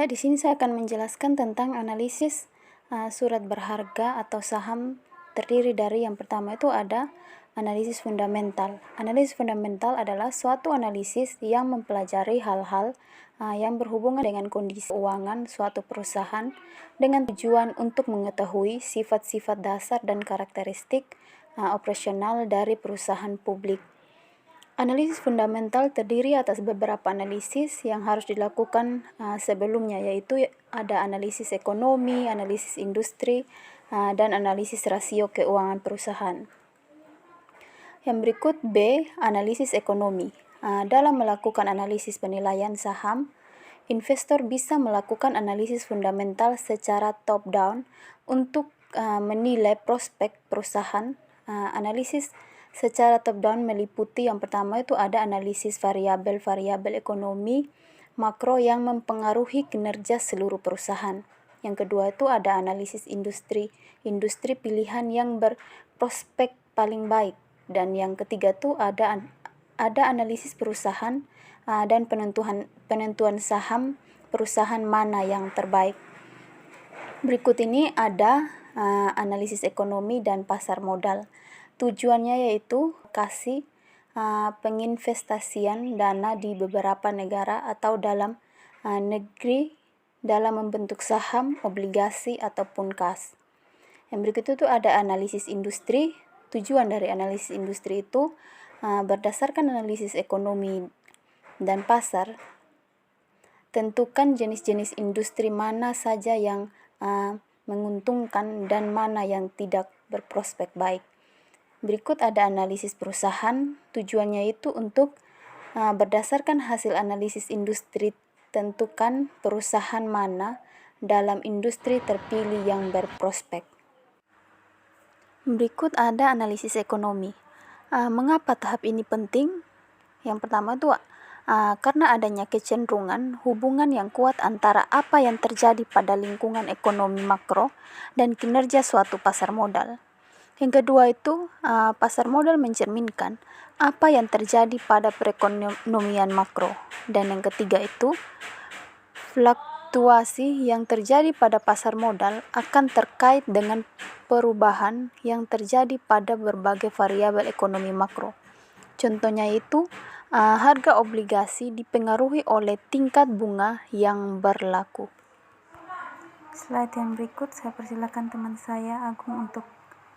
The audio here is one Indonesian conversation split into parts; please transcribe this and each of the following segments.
Ya, di sini saya akan menjelaskan tentang analisis surat berharga atau saham. Terdiri dari yang pertama itu ada analisis fundamental. Analisis fundamental adalah suatu analisis yang mempelajari hal-hal yang berhubungan dengan kondisi keuangan suatu perusahaan dengan tujuan untuk mengetahui sifat-sifat dasar dan karakteristik operasional dari perusahaan publik. Analisis fundamental terdiri atas beberapa analisis yang harus dilakukan sebelumnya, yaitu ada analisis ekonomi, analisis industri, dan analisis rasio keuangan perusahaan. Yang berikut B, analisis ekonomi. Dalam melakukan analisis penilaian saham, investor bisa melakukan analisis fundamental secara top-down untuk menilai prospek perusahaan. Analisis secara top-down meliputi yang pertama itu ada analisis variabel-variabel ekonomi makro yang mempengaruhi kinerja seluruh perusahaan. Yang kedua itu ada analisis industri pilihan yang berprospek paling baik. Dan yang ketiga itu ada analisis perusahaan dan penentuan saham perusahaan mana yang terbaik. Berikut ini ada analisis ekonomi dan pasar modal. Tujuannya yaitu kasih penginvestasian dana di beberapa negara atau dalam negeri dalam membentuk saham, obligasi, ataupun kas. Yang berikut itu ada analisis industri. Tujuan dari analisis industri itu berdasarkan analisis ekonomi dan pasar, tentukan jenis-jenis industri mana saja yang menguntungkan dan mana yang tidak berprospek baik. Berikut ada analisis perusahaan. Tujuannya itu untuk berdasarkan hasil analisis industri, tentukan perusahaan mana dalam industri terpilih yang berprospek. Berikut ada analisis ekonomi. Mengapa tahap ini penting? Yang pertama itu karena adanya kecenderungan hubungan yang kuat antara apa yang terjadi pada lingkungan ekonomi makro dan kinerja suatu pasar modal. Yang kedua itu pasar modal mencerminkan apa yang terjadi pada perekonomian makro. Dan yang ketiga itu fluktuasi yang terjadi pada pasar modal akan terkait dengan perubahan yang terjadi pada berbagai variabel ekonomi makro. Contohnya itu harga obligasi dipengaruhi oleh tingkat bunga yang berlaku. Slide yang berikut saya persilakan teman saya Agung untuk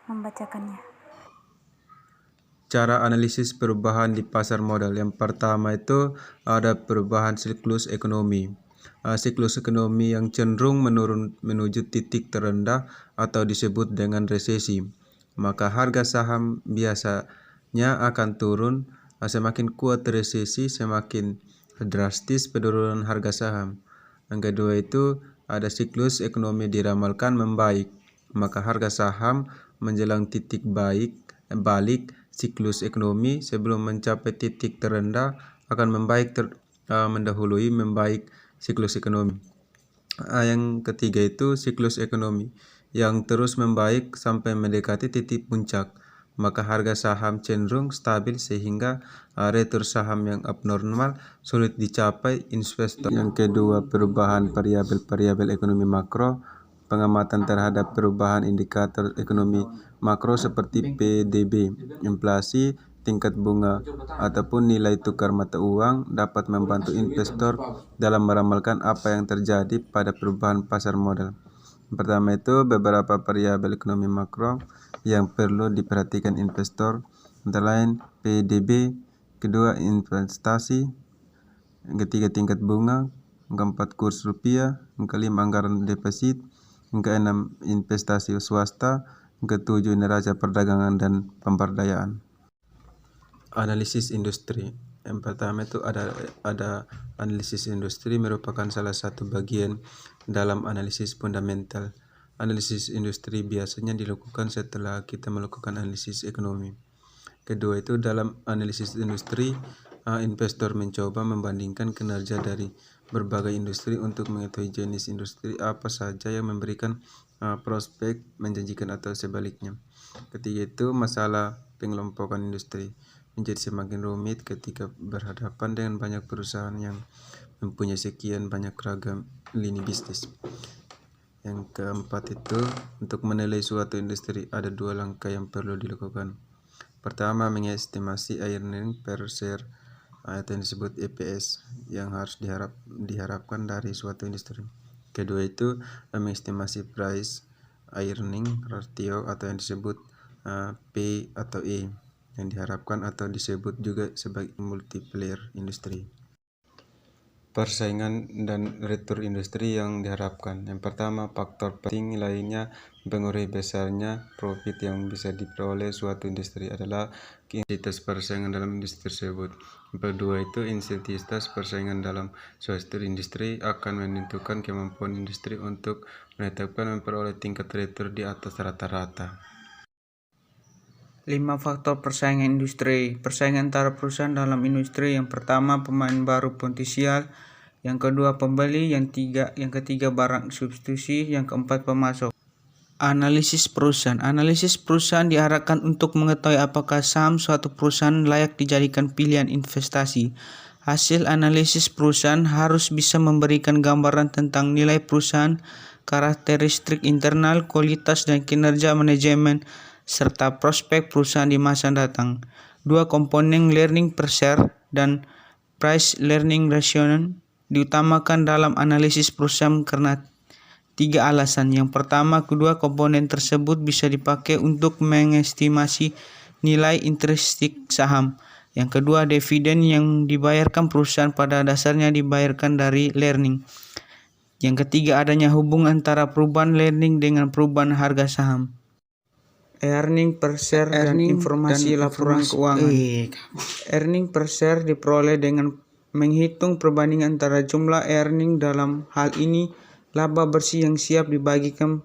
membacakannya. Cara analisis perubahan di pasar modal. Yang pertama itu ada perubahan siklus ekonomi. Siklus ekonomi yang cenderung menurun menuju titik terendah atau disebut dengan resesi. Maka harga saham biasanya akan turun. Semakin kuat resesi, semakin drastis penurunan harga saham. Yang kedua itu ada siklus ekonomi diramalkan membaik. Maka harga saham menjelang titik balik siklus ekonomi sebelum mencapai titik terendah akan membaik mendahului membaik siklus ekonomi. Yang ketiga itu siklus ekonomi yang terus membaik sampai mendekati titik puncak. Maka harga saham cenderung stabil sehingga return saham yang abnormal sulit dicapai investor. Yang kedua perubahan variabel ekonomi makro. Pengamatan terhadap perubahan indikator ekonomi makro seperti PDB, inflasi, tingkat bunga, ataupun nilai tukar mata uang dapat membantu investor dalam meramalkan apa yang terjadi pada perubahan pasar modal. Pertama itu beberapa variabel ekonomi makro yang perlu diperhatikan investor, antara lain PDB, kedua investasi, yang ketiga tingkat bunga, yang keempat kurs rupiah, yang kelima anggaran defisit, yang keenam investasi swasta, yang ketujuh neraca perdagangan dan pemberdayaan. Analisis industri. Yang pertama itu ada analisis industri merupakan salah satu bagian dalam analisis fundamental. Analisis industri biasanya dilakukan setelah kita melakukan analisis ekonomi. Kedua itu dalam analisis industri, investor mencoba membandingkan kinerja dari berbagai industri untuk mengetahui jenis industri apa saja yang memberikan prospek menjanjikan atau sebaliknya. Ketiga itu masalah pengelompokan industri. menjadi semakin rumit ketika berhadapan dengan banyak perusahaan yang mempunyai sekian banyak ragam lini bisnis. Yang keempat itu, untuk menilai suatu industri ada 2 langkah yang perlu dilakukan. Pertama, mengestimasi earning per share atau yang disebut EPS yang harus diharapkan dari suatu industri. Kedua itu, mengestimasi price earning ratio atau yang disebut P atau E yang diharapkan atau disebut juga sebagai multiplier industri. Persaingan dan return industri yang diharapkan. Yang pertama, faktor penting lainnya mempengaruhi besarnya profit yang bisa diperoleh suatu industri adalah intensitas persaingan dalam industri tersebut. Yang kedua itu, intensitas persaingan dalam suatu industri akan menentukan kemampuan industri untuk menetapkan memperoleh tingkat return di atas rata-rata. 5 faktor persaingan industri. Persaingan antara perusahaan dalam industri. Yang pertama, pemain baru potensial. Yang kedua, pembeli. Yang ketiga, barang substitusi. Yang keempat, pemasok. Analisis perusahaan. Analisis perusahaan diarahkan untuk mengetahui apakah saham suatu perusahaan layak dijadikan pilihan investasi. Hasil analisis perusahaan harus bisa memberikan gambaran tentang nilai perusahaan, karakteristik internal, kualitas dan kinerja manajemen, serta prospek perusahaan di masa datang. 2 komponen learning per share dan price learning ratio diutamakan dalam analisis perusahaan karena 3 alasan. Yang pertama, kedua komponen tersebut bisa dipakai untuk mengestimasi nilai intrinsik saham. Yang kedua, dividen yang dibayarkan perusahaan pada dasarnya dibayarkan dari learning. Yang ketiga, adanya hubungan antara perubahan learning dengan perubahan harga saham. Earning per share dan informasi laporan keuangan. Earning per share diperoleh dengan menghitung perbandingan antara jumlah earning, dalam hal ini laba bersih yang siap dibagikan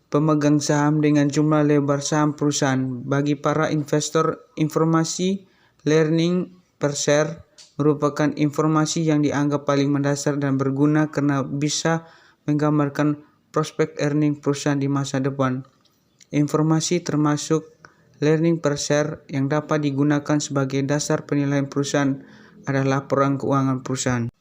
pemegang saham, dengan jumlah lebar saham perusahaan. Bagi para investor, informasi earning per share merupakan informasi yang dianggap paling mendasar dan berguna karena bisa menggambarkan prospek earning perusahaan di masa depan. Informasi termasuk earning per share yang dapat digunakan sebagai dasar penilaian perusahaan adalah laporan keuangan perusahaan.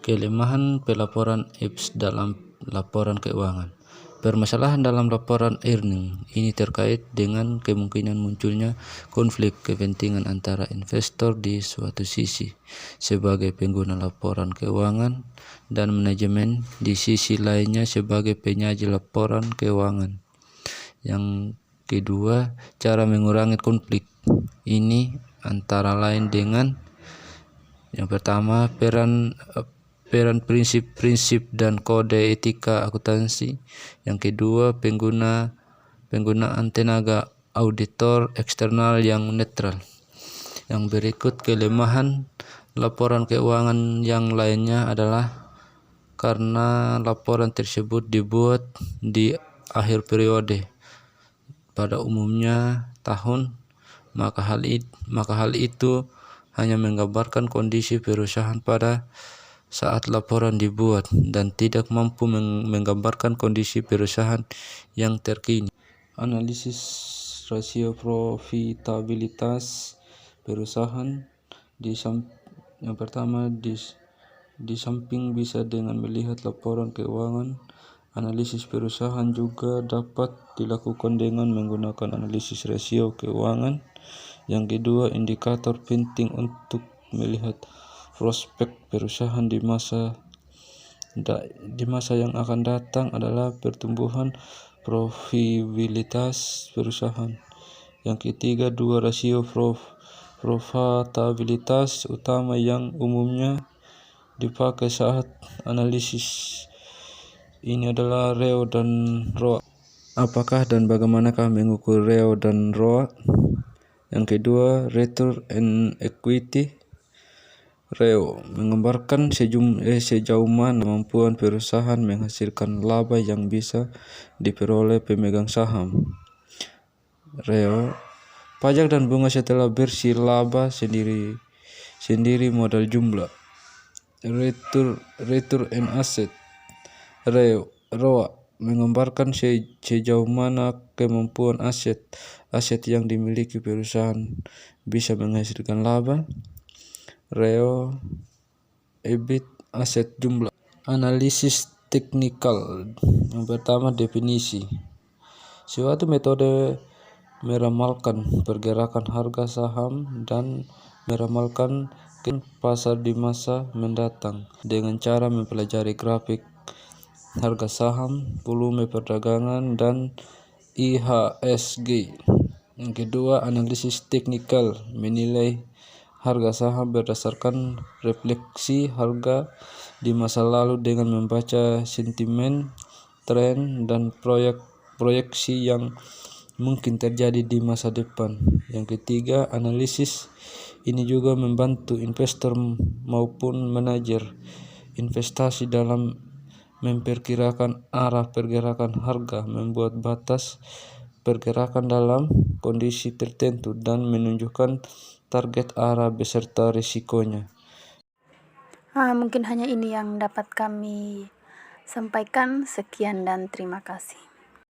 Kelemahan pelaporan EPS dalam laporan keuangan. Permasalahan dalam laporan earning ini terkait dengan kemungkinan munculnya konflik kepentingan antara investor di suatu sisi sebagai pengguna laporan keuangan dan manajemen di sisi lainnya sebagai penyaji laporan keuangan. Yang kedua, cara mengurangi konflik ini antara lain dengan yang pertama, peran prinsip-prinsip dan kode etika akuntansi. Yang kedua, penggunaan tenaga auditor eksternal yang netral. Yang berikut, kelemahan laporan keuangan yang lainnya adalah karena laporan tersebut dibuat di akhir periode, pada umumnya tahun, maka hal itu hanya menggambarkan kondisi perusahaan pada saat laporan dibuat dan tidak mampu menggambarkan kondisi perusahaan yang terkini. Analisis rasio profitabilitas perusahaan yang pertama di samping bisa dengan melihat laporan keuangan, analisis perusahaan juga dapat dilakukan dengan menggunakan analisis rasio keuangan. Yang kedua, indikator penting untuk melihat prospek perusahaan di masa yang akan datang adalah pertumbuhan profitabilitas perusahaan. Yang ketiga, 2 rasio profitabilitas utama yang umumnya dipakai saat analisis ini adalah REO dan ROA. Apakah dan bagaimanakah mengukur REO dan ROA? Yang kedua, return on equity. REO menggambarkan sejauh mana kemampuan perusahaan menghasilkan laba yang bisa diperoleh pemegang saham. REO, pajak dan bunga setelah bersih laba sendiri modal jumlah. Return on asset. ROA, menggambarkan sejauh mana kemampuan aset yang dimiliki perusahaan bisa menghasilkan laba. REO, EBIT, aset jumlah. Analisis teknikal. Yang pertama, definisi. Suatu metode meramalkan pergerakan harga saham dan meramalkan pasar di masa mendatang dengan cara mempelajari grafik harga saham, volume perdagangan, dan IHSG. Yang kedua, analisis teknikal, menilai harga saham berdasarkan refleksi harga di masa lalu dengan membaca sentimen, tren, dan proyeksi yang mungkin terjadi di masa depan. Yang ketiga, analisis ini juga membantu investor maupun manajer investasi dalam memperkirakan arah pergerakan harga, membuat batas pergerakan dalam kondisi tertentu, dan menunjukkan target arah beserta risikonya. Mungkin hanya ini yang dapat kami sampaikan. Sekian dan terima kasih.